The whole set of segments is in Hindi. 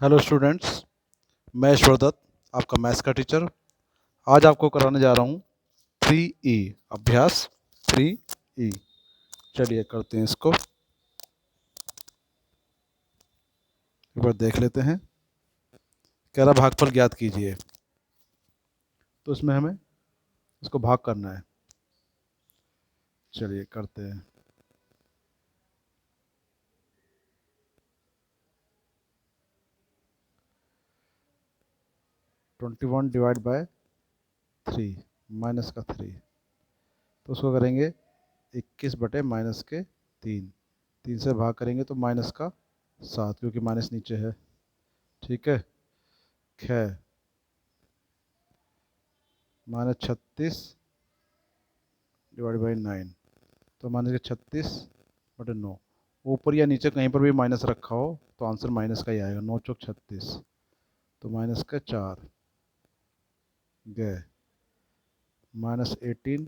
हेलो स्टूडेंट्स, मैं ईश्वर दत्त, आपका मैथ्स का टीचर। आज आपको कराने जा रहा हूँ 3E अभ्यास 3E। चलिए करते हैं इसको, एक बार देख लेते हैं। कह रहा भागफल ज्ञात कीजिए, तो इसमें हमें इसको भाग करना है। चलिए करते हैं। Twenty one divide by 3 minus का 3, तो उसको करेंगे 21 बटे माइनस के 3। 3 से भाग करेंगे तो माइनस का 7, क्योंकि माइनस नीचे है। ठीक है। खैर, माइनस 36 डिवाइड बाई 9, तो माइनस के 36 बटे 9। ऊपर या नीचे कहीं पर भी माइनस रखा हो तो आंसर माइनस का ही आएगा। 9 चौक 36, तो माइनस का 4 गए। माइनस 18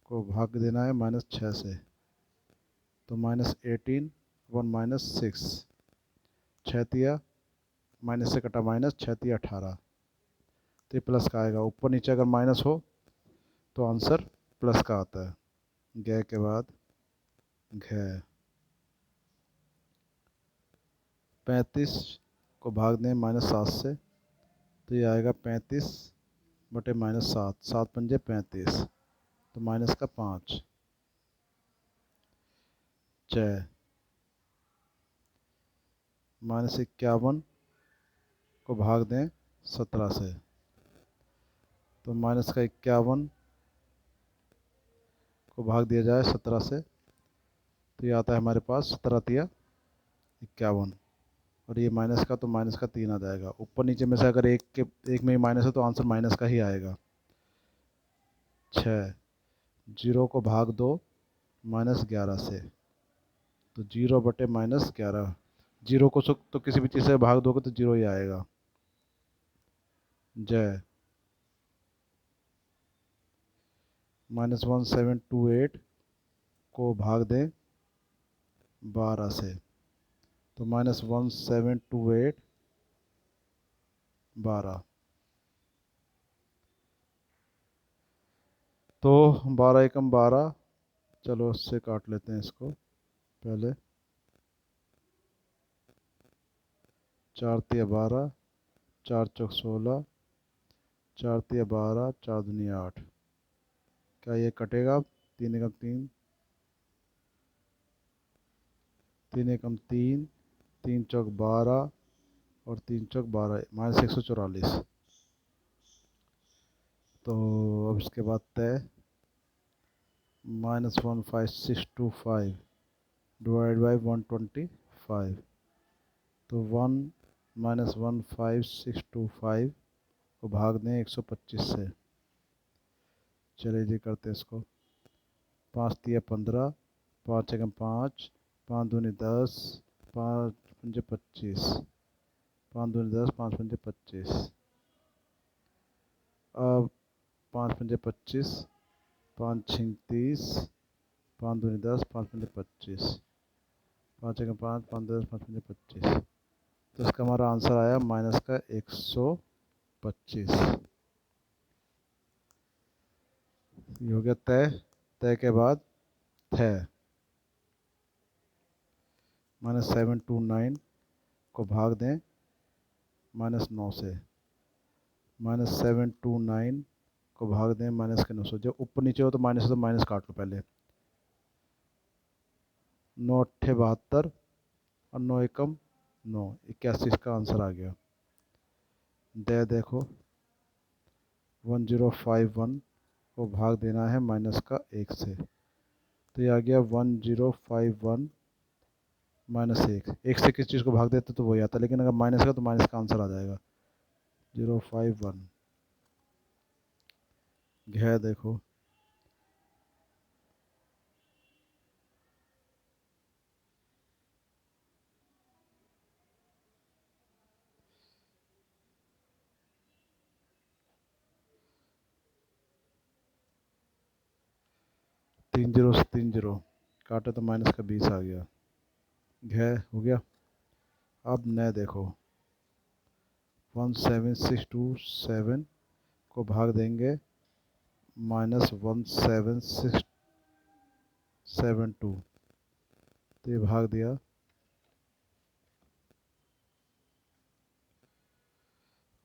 को भाग देना है माइनस 6 से, तो माइनस 18 वन माइनस 6, 6 तिया माइनस से कटा माइनस, 6 तिया 18, तो ये प्लस का आएगा। ऊपर नीचे अगर माइनस हो तो आंसर प्लस का आता है। गए के बाद घय। 35 को भाग दें माइनस 7 से, तो ये आएगा 35 बटे माइनस 7, 7 पंजे 35, तो माइनस का 5। 6 माइनस 51 को भाग दें 17 से, तो माइनस का 51 को भाग दिया जाए 17 से, तो ये आता है हमारे पास 17 तिया 51, और ये माइनस का, तो माइनस का 3 आ जाएगा। ऊपर नीचे में से अगर एक में ही माइनस है तो आंसर माइनस का ही आएगा। 6 जीरो को भाग दो माइनस 11 से, तो 0 बटे माइनस 11। जीरो को तो किसी भी चीज़ से भाग दोगे तो 0 ही आएगा। जय। माइनस 1728 को भाग दें 12 से, तो माइनस 1728 12, तो 12 एकम 12। चलो उससे काट लेते हैं इसको पहले। 4 तिया 12, 4 चौक 16, 4 तिया 12, 4 दूनी 8। क्या ये कटेगा? 3 एकम 3, 3 एकम 3, 3 चौक 12 और 3 चौक 12, माइनस 144। तो अब इसके बाद तय। माइनस 15625 डिवाइड बाई 125, तो 1 माइनस 15625 को भाग दें 125 से। चलिए जी करते हैं इसको। 5 तिया 15, 5 एकम 5, 5 दूनी 10, 5 पंजे 25, 5 दूनी 10, 5 पंजे 25। अब 5 पंजे 25, 5 छिंग 30, 5 दूनी 10, 5 पंजे 25, 5 एकम 5, 5 10, 5 पंजे 25, तो इसका हमारा आंसर आया माइनस का 125। ये हो गया तय। तय के बाद थे। माइनस 729 को भाग दें माइनस 9 से, माइनस 729 को भाग दें माइनस के 9 से। जब ऊपर नीचे हो तो माइनस है तो माइनस काट लो पहले। 9 अट्ठे 72 और 9 एकम 9, 81 इसका आंसर आ गया। दे देखो 1051 को भाग देना है माइनस का 1 से, तो ये आ गया 1051 माइनस 1। 1 से किस चीज़ को भाग देते तो वही आता, लेकिन अगर माइनस का तो माइनस का आंसर आ जाएगा 051। घय देखो 30 से 30 काटा तो माइनस का 20 आ गया। घय हो गया। अब न देखो 17627 को भाग देंगे -17672, तो ये भाग दिया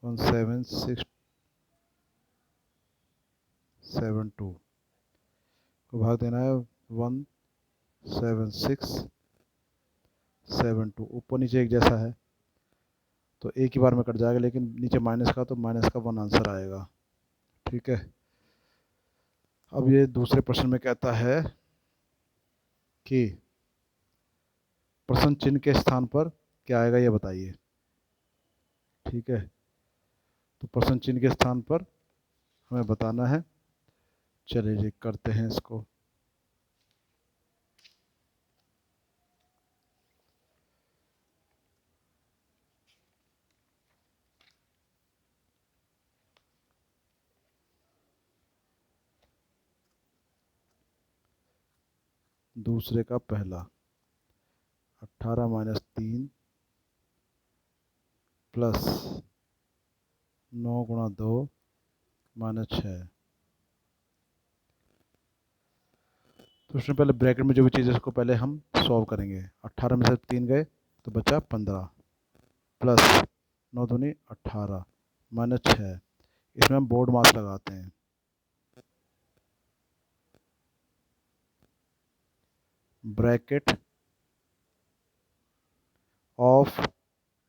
17672 को भाग देना है 17672। ऊपर नीचे एक जैसा है तो एक ही बार में कट जाएगा, लेकिन नीचे माइनस का तो माइनस का 1 आंसर आएगा। ठीक है। अब ये दूसरे प्रश्न में कहता है कि प्रश्न चिन्ह के स्थान पर क्या आएगा ये बताइए। ठीक है, तो प्रश्न चिन्ह के स्थान पर हमें बताना है। चलिए जी करते हैं इसको। दूसरे का पहला 18 - 3 प्लस 9 × 2 - 6। तो उसमें पहले ब्रैकेट में जो भी चीज़ है उसको पहले हम सॉल्व करेंगे। 18 में से 3 गए तो बचा 15 प्लस 9 दूनी 18 -6। इसमें हम बोर्ड मास लगाते हैं। Bracket of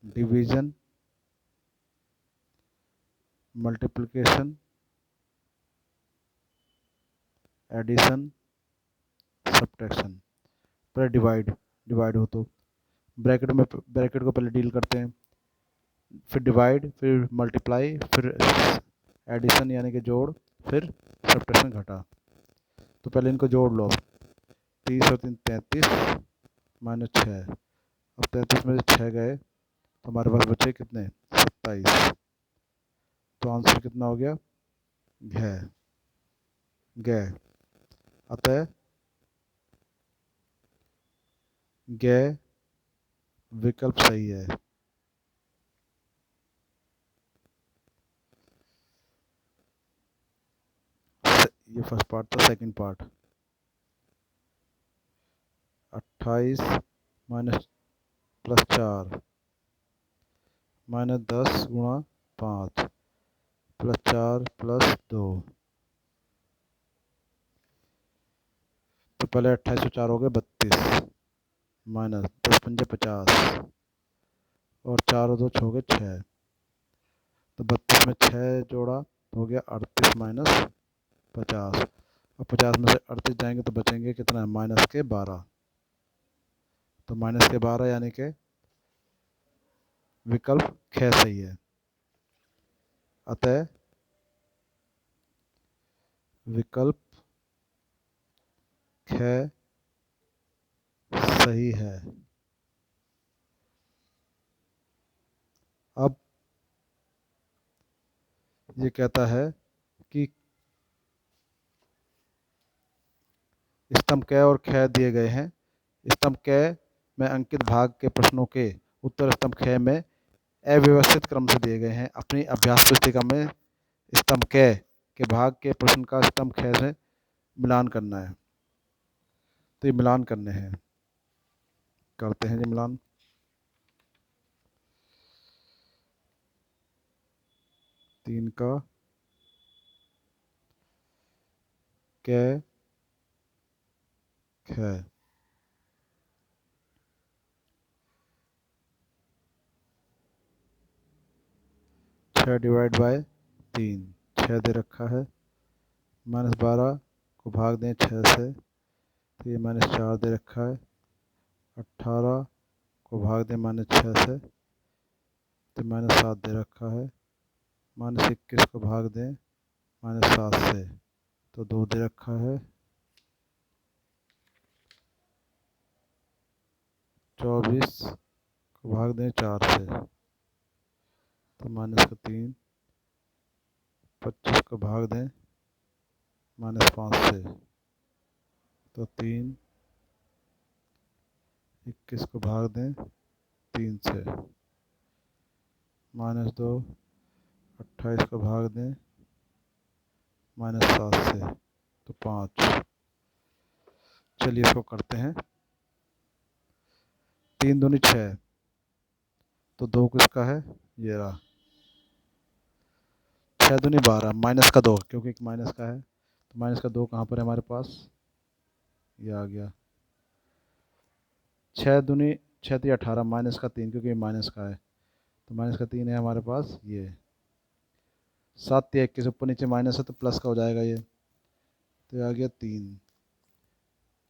division multiplication addition subtraction. पहले डिवाइड हो तो ब्रैकेट को पहले डील करते हैं, फिर डिवाइड, फिर मल्टीप्लाई, फिर एडिशन यानी कि जोड़, फिर सब्ट्रैक्शन घटा। तो पहले इनको जोड़ लो। 30 और 3 33 -6। अब 33 में से 6 गए तो हमारे पास बचे कितने 27। तो आंसर कितना हो गया गै। अतः गै विकल्प सही है। ये फर्स्ट पार्ट था। Second part 28 minus plus 4 -10 × 5 plus 4 plus 2। तो पहले 28 और 4 हो गए 32 माइनस 10 × 5 = 50 और 4 और 2 हो गए 6। तो 32 में 6 जोड़ा तो हो गया 38 - 50। और 50 में से 38 जाएंगे तो बचेंगे कितना -12। तो -12 यानी कि विकल्प ख सही है। अतः विकल्प ख सही है। अब ये कहता है कि स्तंभ क और ख दिए गए हैं। स्तंभ क में अंकित भाग के प्रश्नों के उत्तर स्तंभ ख में अव्यवस्थित क्रम से दिए गए हैं। अपनी अभ्यास पुस्तिका में स्तंभ क के भाग के प्रश्न का स्तंभ ख से मिलान करना है। तो ये मिलान करने हैं, करते हैं जी मिलान। तीन का क ख 6 डिवाइड बाय 3 6 दे रखा है। -12 को भाग दें 6 से तो ये -4 दे रखा है। 18 को भाग दें -6 से तो -7 दे रखा है। -21 को भाग दें -7 से तो 2 दे रखा है। 24 को भाग दें 4 से तो -3। 25 को भाग दें -5 से तो 3। 21 को भाग दें 3 से, -2, 28 को भाग दें -7 से तो 5। चलिए इसको करते हैं। 3 दूनी 6, तो 2 किसका है, ये रहा। 6 दूनी 12, माइनस का 2, क्योंकि एक माइनस का है, तो माइनस का 2 कहाँ पर है हमारे पास, ये आ गया। 6 दूनी 6 थी 18, माइनस का 3, क्योंकि ये माइनस का है, तो माइनस का 3 है हमारे पास ये। 7 थी 21, ऊपर नीचे माइनस है तो प्लस का हो जाएगा ये, तो ये आ गया 3।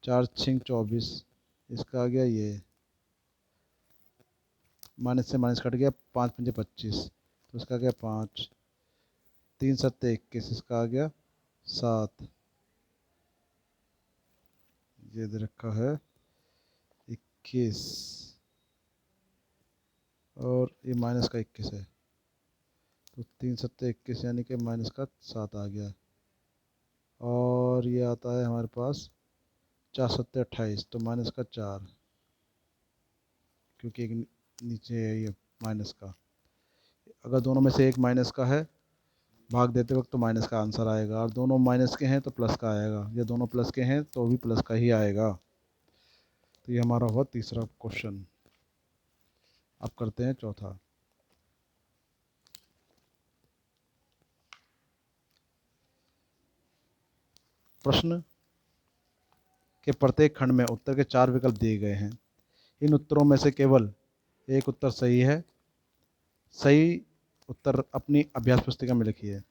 4 6 24, इसका आ गया ये, माइनस से माइनस कट गया, 5 5 25, तो इसका आ गया 5। 3 7 21, इसका आ गया 7। ये दे रखा है 21, और ये माइनस का 21 है, तो 3 7 21 यानी कि माइनस का 7 आ गया। और ये आता है हमारे पास 4 7 28, तो माइनस का 4, क्योंकि एक नीचे है ये माइनस का। अगर दोनों में से एक माइनस का है, भाग देते वक्त तो माइनस का आंसर आएगा, और दोनों माइनस के हैं तो प्लस का आएगा, या दोनों प्लस के हैं तो भी प्लस का ही आएगा। तो ये हमारा हुआ तीसरा क्वेश्चन। अब करते हैं चौथा। प्रश्न के प्रत्येक खंड में उत्तर के 4 विकल्प दिए गए हैं। इन उत्तरों में से केवल एक उत्तर सही है। सही उत्तर अपनी अभ्यास पुस्तिका में लिखिए।